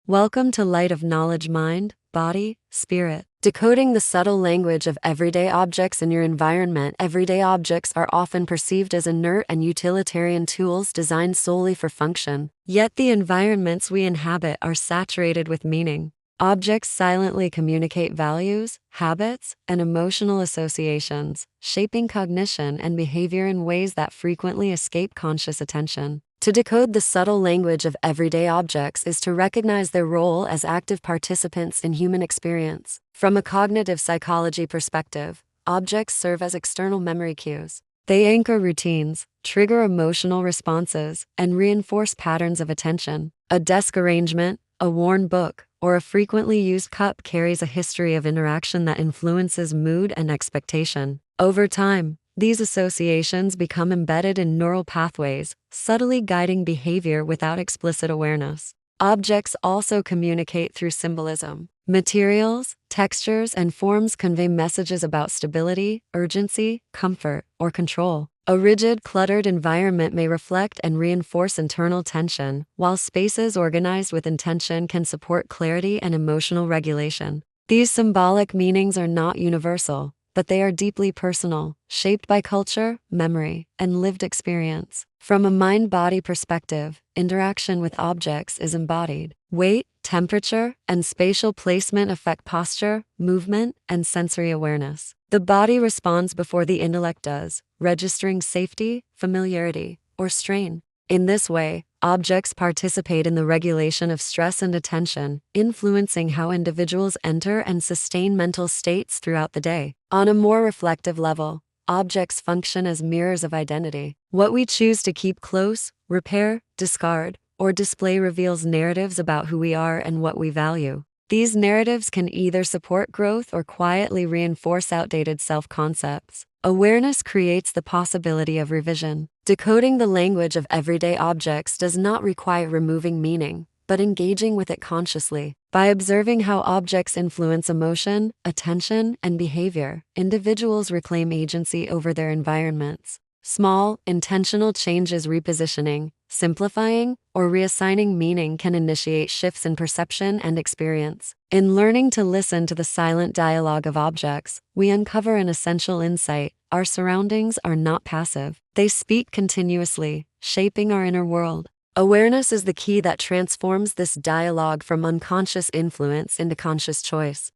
Welcome to Light of Knowledge Mind, Body, Spirit. Decoding the subtle language of everyday objects in your environment. Everyday objects are often perceived as inert and utilitarian tools designed solely for function. Yet the environments we inhabit are saturated with meaning. Objects silently communicate values, habits, and emotional associations, shaping cognition and behavior in ways that frequently escape conscious attention. To decode the subtle language of everyday objects is to recognize their role as active participants in human experience. From a cognitive psychology perspective, objects serve as external memory cues. They anchor routines, trigger emotional responses, and reinforce patterns of attention. A desk arrangement, a worn book, or a frequently used cup carries a history of interaction that influences mood and expectation. Over time, these associations become embedded in neural pathways, subtly guiding behavior without explicit awareness. Objects also communicate through symbolism. Materials, textures, and forms convey messages about stability, urgency, comfort, or control. A rigid, cluttered environment may reflect and reinforce internal tension, while spaces organized with intention can support clarity and emotional regulation. These symbolic meanings are not universal, but they are deeply personal, shaped by culture, memory, and lived experience. From a mind-body perspective, interaction with objects is embodied. Weight, temperature, and spatial placement affect posture, movement, and sensory awareness. The body responds before the intellect does, registering safety, familiarity, or strain. In this way, objects participate in the regulation of stress and attention, influencing how individuals enter and sustain mental states throughout the day. On a more reflective level, objects function as mirrors of identity. What we choose to keep close, repair, discard, or display reveals narratives about who we are and what we value. These narratives can either support growth or quietly reinforce outdated self-concepts. Awareness creates the possibility of revision. Decoding the language of everyday objects does not require removing meaning, but engaging with it consciously. By observing how objects influence emotion, attention, and behavior, individuals reclaim agency over their environments. Small, intentional changes, repositioning, simplifying, or reassigning meaning can initiate shifts in perception and experience. In learning to listen to the silent dialogue of objects, we uncover an essential insight. Our surroundings are not passive. They speak continuously, shaping our inner world. Awareness is the key that transforms this dialogue from unconscious influence into conscious choice.